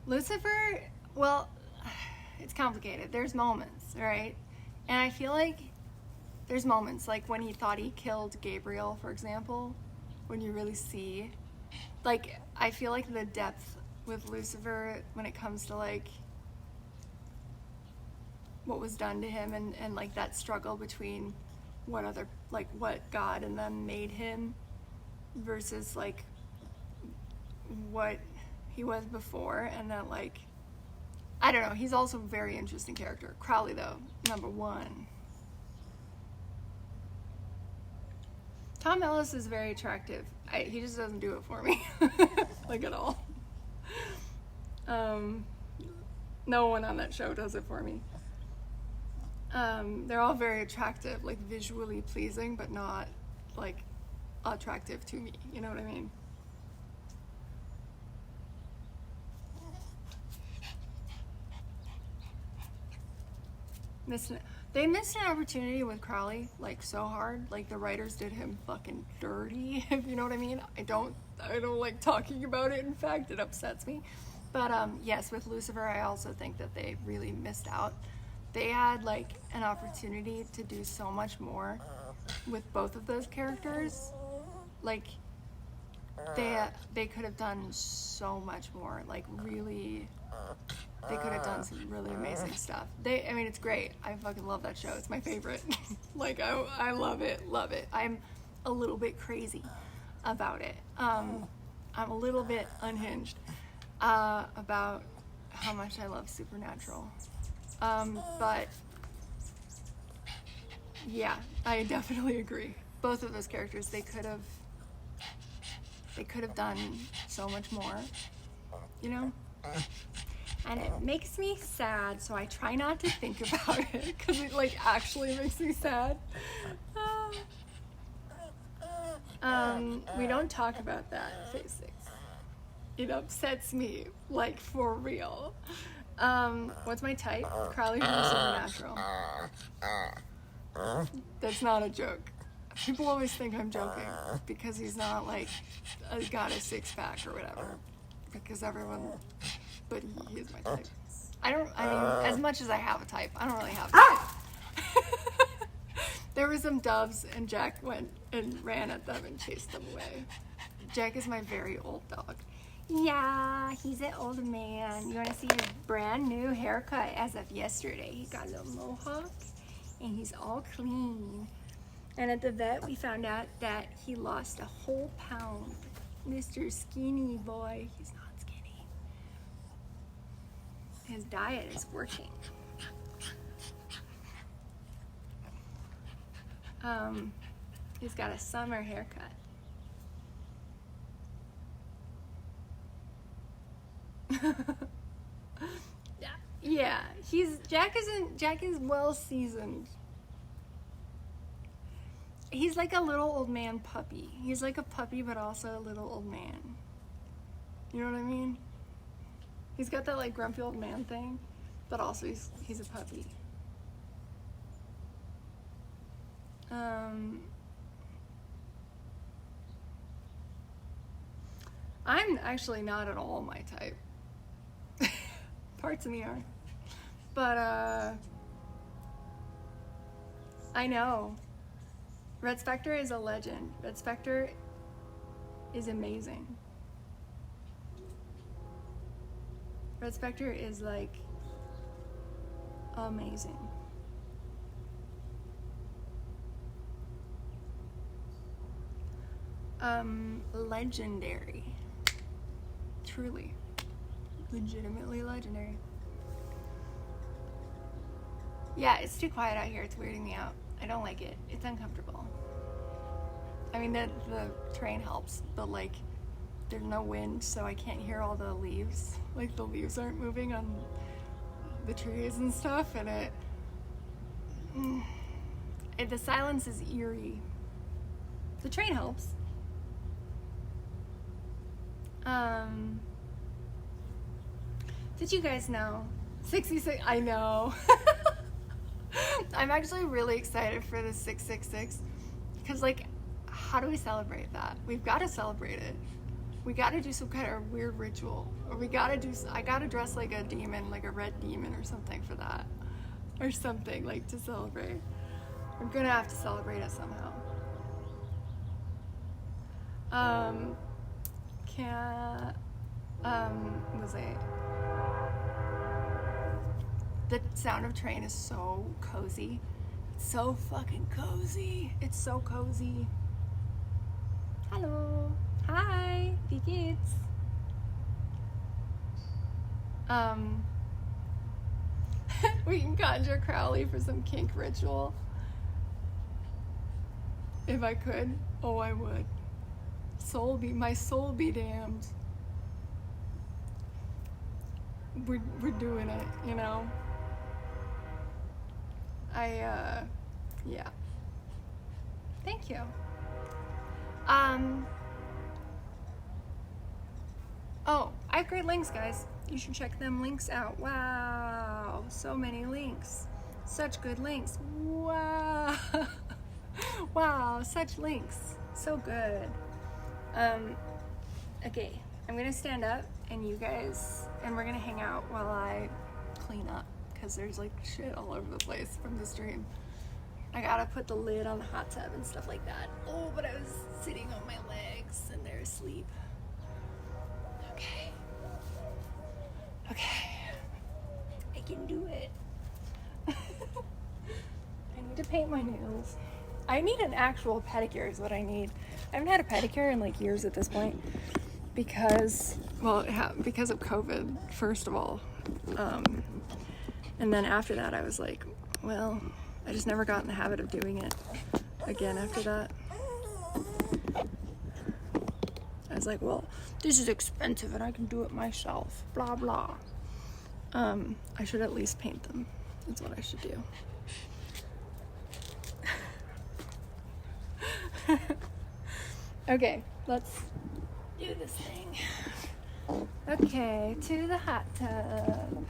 Lucifer, well, it's complicated. There's moments, right? And I feel like there's moments, like when he thought he killed Gabriel, for example, when you really see, like, I feel like the depth with Lucifer when it comes to, like, what was done to him and like, that struggle between what God and them made him versus, like, what he was before, and that, like, I don't know, he's also a very interesting character. Crowley, though, number one. Tom Ellis is very attractive. He just doesn't do it for me, like, at all. No one on that show does it for me. They're all very attractive, like, visually pleasing, but not, like, attractive to me. You know what I mean? They missed an opportunity with Crowley, like, so hard. Like, the writers did him fucking dirty, if you know what I mean. I don't like talking about it. In fact, it upsets me. But yes, with Lucifer, I also think that they really missed out. They had, like, an opportunity to do so much more with both of those characters. Like, they could have done so much more. Like, really, they could have done some really amazing stuff. I mean, it's great. I fucking love that show. It's my favorite. Like, I love it. I'm a little bit crazy about it. I'm a little bit unhinged about how much I love Supernatural. But yeah, I definitely agree. Both of those characters, they could have done so much more, you know? And it makes me sad, so I try not to think about it, because it, like, actually makes me sad. We don't talk about that, Phase 6. It upsets me, like, for real. What's my type? Crowley from Supernatural. That's not a joke. People always think I'm joking, because he's not, like, got a six-pack or whatever. Because everyone... But he is my type. I mean, as much as I have a type, I don't really have a type. There were some doves, and Jack went and ran at them and chased them away. Jack is my very old dog. Yeah, he's an old man. You want to see his brand new haircut as of yesterday? He got a little mohawk, and he's all clean. And at the vet, we found out that he lost a whole pound. Mr. Skinny Boy. He's not skinny. His diet is working. He's got a summer haircut. Yeah, Jack is well seasoned. He's like a little old man puppy. He's like a puppy, but also a little old man. You know what I mean? He's got that, like, grumpy old man thing, but also he's a puppy. I'm actually not at all my type. Parts of me are. But, I know. Red Spectre is a legend. Red Spectre is amazing. Red Spectre is, like, amazing. Legendary. Truly. Legitimately legendary. Yeah, it's too quiet out here. It's weirding me out. I don't like it. It's uncomfortable. I mean, the train helps, but like there's no wind, so I can't hear all the leaves. Like the leaves aren't moving on the trees and stuff, and the silence is eerie. The train helps. Did you guys know? 66, I know. I'm actually really excited for the 666, because like, how do we celebrate that? We've got to celebrate it. We got to do some kind of weird ritual, or I got to dress like a demon, like a red demon or something for that, or something like to celebrate. I'm gonna have to celebrate it somehow. Was it? The sound of train is so cozy. It's so fucking cozy. It's so cozy. Hello. Hi, wie geht's? We can conjure Crowley for some kink ritual. If I could, oh, I would. My soul be damned. We're doing it, you know? Yeah. Thank you. Oh, I have great links, guys. You should check them links out. Wow, so many links. Such good links. Wow. Wow, such links. So good. Okay, I'm gonna stand up and we're gonna hang out while I clean up, because there's like shit all over the place from the stream. I gotta put the lid on the hot tub and stuff like that. Oh, but I was sitting on my legs and they're asleep. Okay. I can do it. I need to paint my nails. I need an actual pedicure is what I need. I haven't had a pedicure in like years at this point because of COVID, first of all. And then after that I was like, well, I just never got in the habit of doing it again after that. I was like, well, this is expensive and I can do it myself, blah, blah. I should at least paint them. That's what I should do. Okay, let's do this thing. Okay, to the hot tub.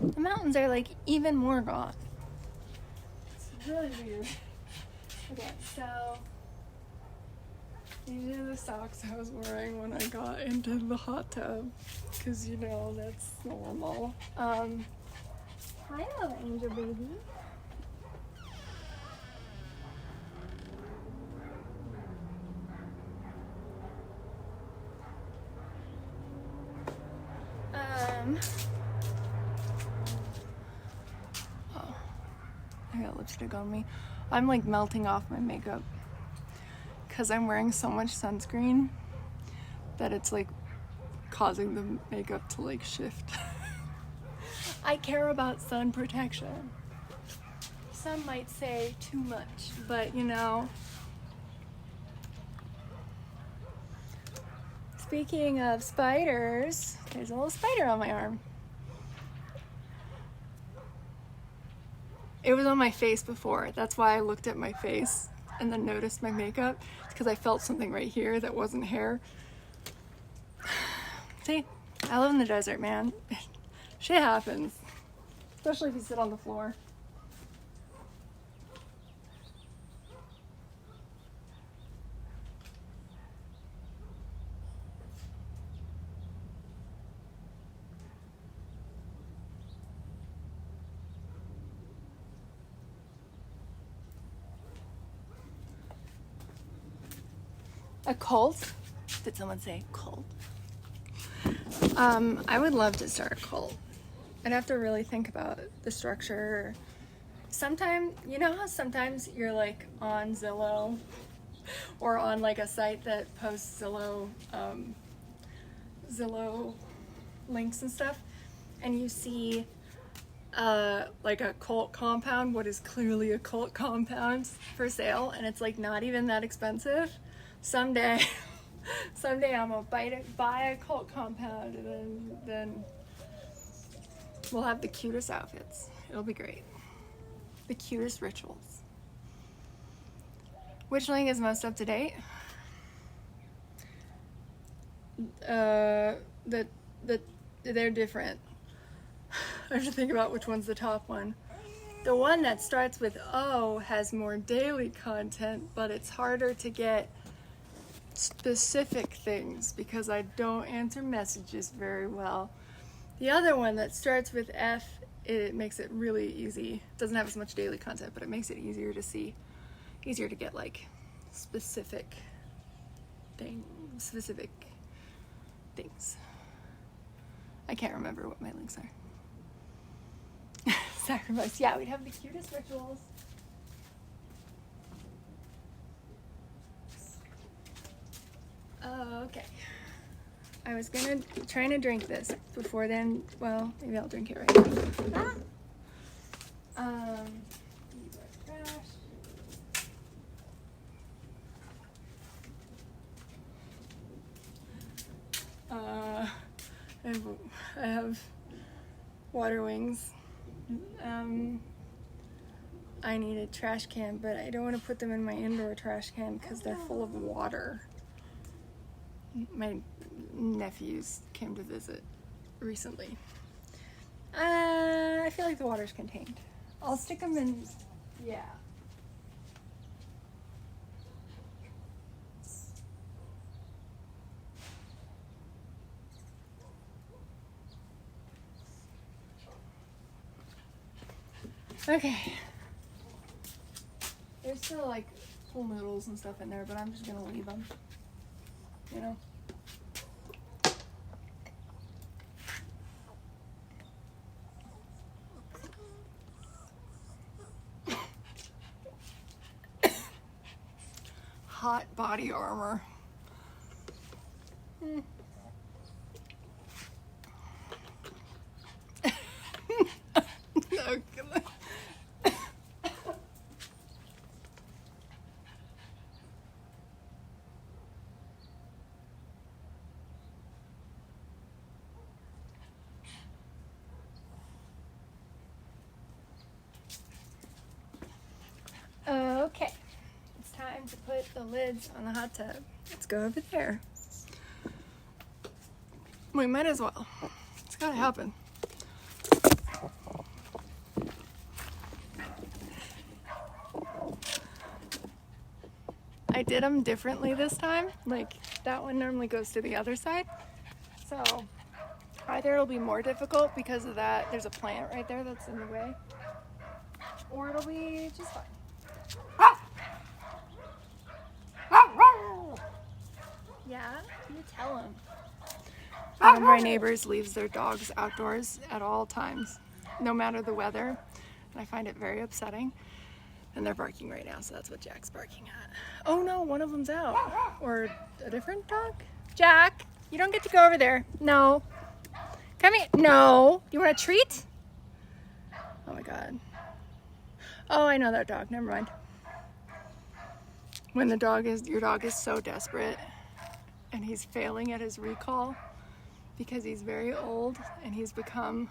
The mountains are like even more gone. It's really weird. Okay, so these are the socks I was wearing when I got into the hot tub, because you know that's normal. Hi, little angel baby. Oh, I got lipstick on me. I'm like melting off my makeup because I'm wearing so much sunscreen that it's like causing the makeup to like shift. I care about sun protection. Some might say too much, but you know. Speaking of spiders, there's a little spider on my arm. It was on my face before. That's why I looked at my face and then noticed my makeup. It's because I felt something right here that wasn't hair. See, I live in the desert, man. Shit happens. Especially if you sit on the floor. A cult? Did someone say cult? I would love to start a cult. I'd have to really think about the structure. Sometimes, you know how sometimes you're like on Zillow or on like a site that posts Zillow links and stuff, and you see like a cult compound, what is clearly a cult compound, for sale, and it's like not even that expensive. Someday, someday I'm gonna buy a cult compound, and then we'll have the cutest outfits. It'll be great. The cutest rituals. Which link is most up to date? They're different. I have to think about which one's the top one. The one that starts with O has more daily content, but it's harder to get specific things because I don't answer messages very well. The other one that starts with F, it makes it really easy. It doesn't have as much daily content, but it makes it easier to see, easier to get like specific things. I can't remember what my links are. Sacrifice. Yeah, we'd have the cutest rituals. Okay. I was trying to drink this before then. Well, maybe I'll drink it right now. I have water wings. I need a trash can, but I don't want to put them in my indoor trash can because they're full of water. My nephews came to visit recently. I feel like the water's contained. I'll stick them in, yeah. Okay. There's still like pool noodles and stuff in there, but I'm just gonna leave them. You know? Hot body armor. Okay, it's time to put the lids on the hot tub. Let's go over there. We might as well. It's gotta happen. I did them differently this time. Like, that one normally goes to the other side. So, either it'll be more difficult because of that, there's a plant right there that's in the way, or it'll be just fine. Yeah, you tell them. One of my neighbors leaves their dogs outdoors at all times, no matter the weather, and I find it very upsetting. And they're barking right now, so that's what Jack's barking at. Oh no, one of them's out. Or a different dog? Jack, you don't get to go over there. No. Come here. No. You want a treat? Oh my God. Oh, I know that dog. Never mind. When your dog is so desperate and he's failing at his recall because he's very old and he's become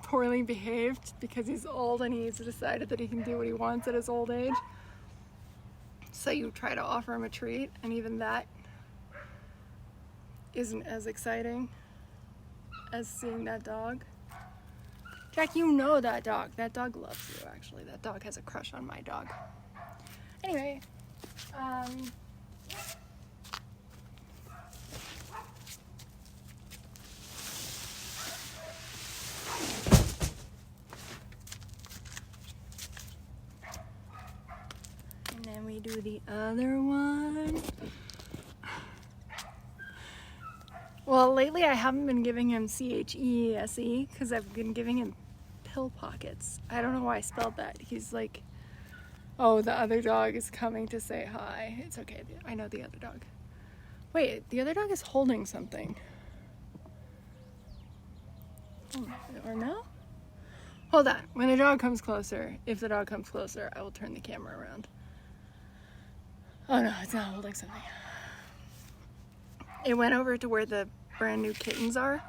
poorly behaved because he's old and he's decided that he can do what he wants at his old age. So you try to offer him a treat, and even that isn't as exciting as seeing that dog. Jack, you know that dog. That dog loves you, actually. That dog has a crush on my dog. Anyway, and then we do the other one. Well, lately I haven't been giving him CHESE because I've been giving him pill pockets. I don't know why I spelled that. He's like, oh, the other dog is coming to say hi. It's okay. I know the other dog. Wait, the other dog is holding something. Oh, or no? Hold on. When the dog comes closer, if the dog comes closer, I will turn the camera around. Oh no, it's not holding something. It went over to where the brand new kittens are.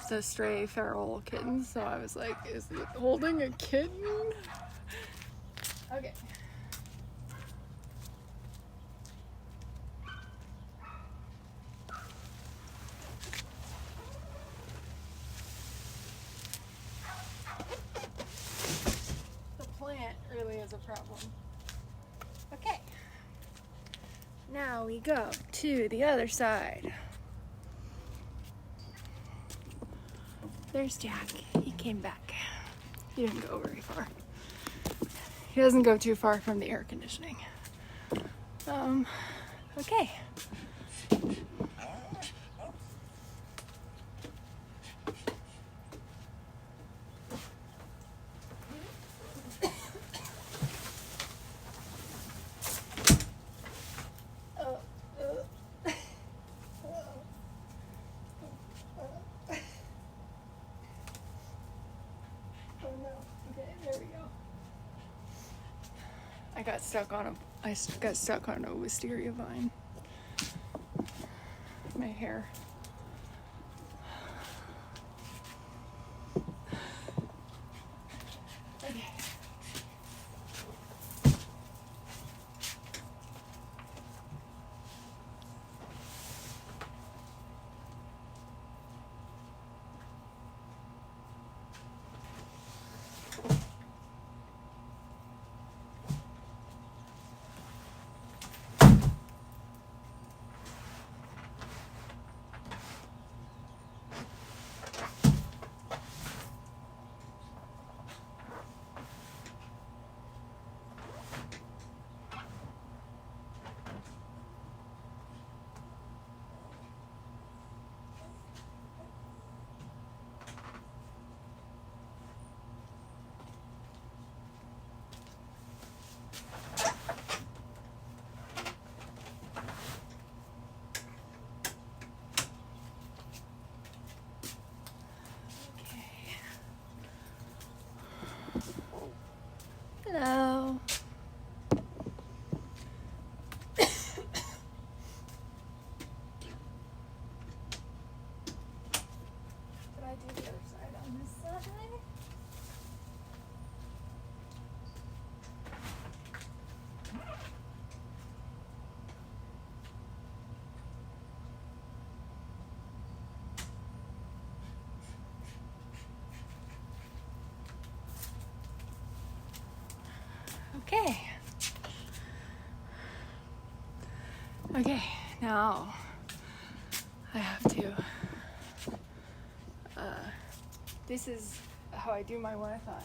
The stray feral kittens. So I was like, is it holding a kitten? Okay. The plant really is a problem. Okay. Now we go to the other side. There's Jack. He came back. He didn't go very far. He doesn't go too far from the air conditioning. Okay. I got stuck on a wisteria vine. My hair. Okay. Hello. Should I do the other side on this side? Okay. Okay, now I have to, this is how I do my Wi-Fi.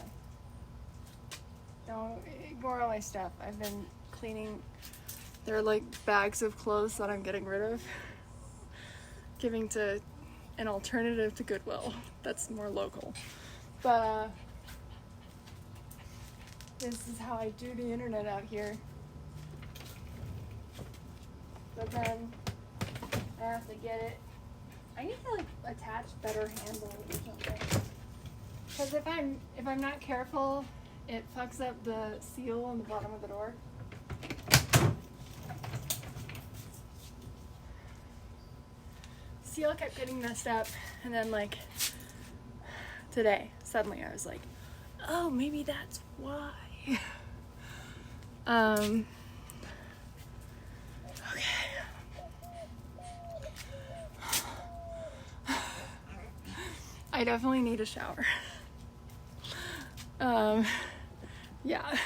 Don't ignore all my stuff. I've been cleaning, there are like bags of clothes that I'm getting rid of, giving to an alternative to Goodwill that's more local. But this is how I do the internet out here. But then I have to get it. I need to like attach better handles or something. Because if I'm not careful, it fucks up the seal on the bottom of the door. Seal kept getting messed up, and then like today, suddenly I was like, oh, maybe that's why. Okay. I definitely need a shower. Yeah.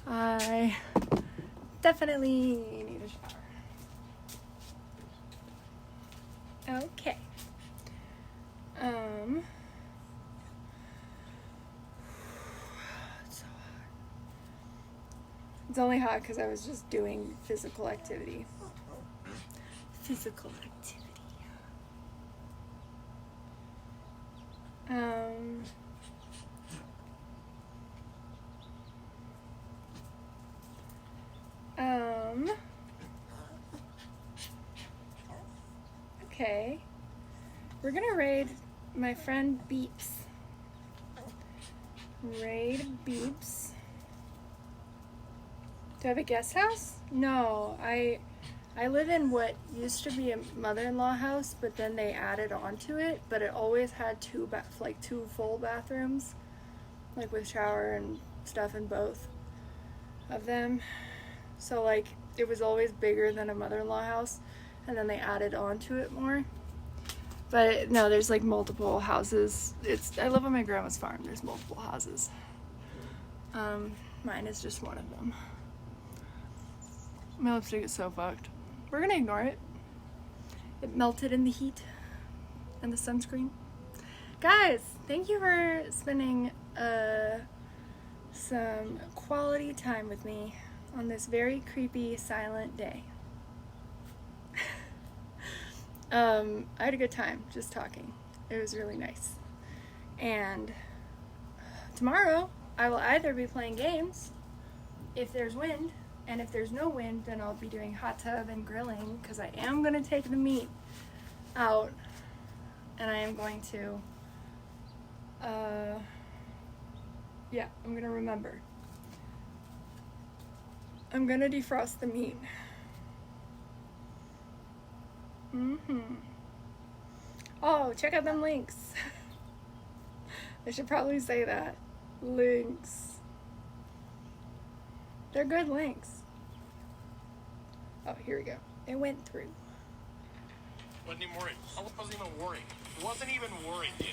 I definitely need a shower. Okay. It's so hot. It's only hot because I was just doing physical activity. Physical activity. Okay. We're gonna raid my friend Beeps. Raid beeps. Do I have a guest house? No, I live in what used to be a mother-in-law house, but then they added on to it, but it always had two full bathrooms, like with shower and stuff in both of them. So like it was always bigger than a mother-in-law house, and then they added on to it more. But no, there's like multiple houses. I live on my grandma's farm. There's multiple houses. Mine is just one of them. My lipstick is so fucked. We're gonna ignore it. It melted in the heat and the sunscreen. Guys, thank you for spending some quality time with me on this very creepy, silent day. I had a good time just talking. It was really nice. And tomorrow, I will either be playing games if there's wind, and if there's no wind, then I'll be doing hot tub and grilling, because I am going to take the meat out, and I am going to, I'm going to remember. I'm going to defrost the meat. Oh, check out them links. I should probably say that. Links. They're good links. Oh, here we go. It went through. Wasn't even worried. I wasn't even worried. Wasn't even worried, dude.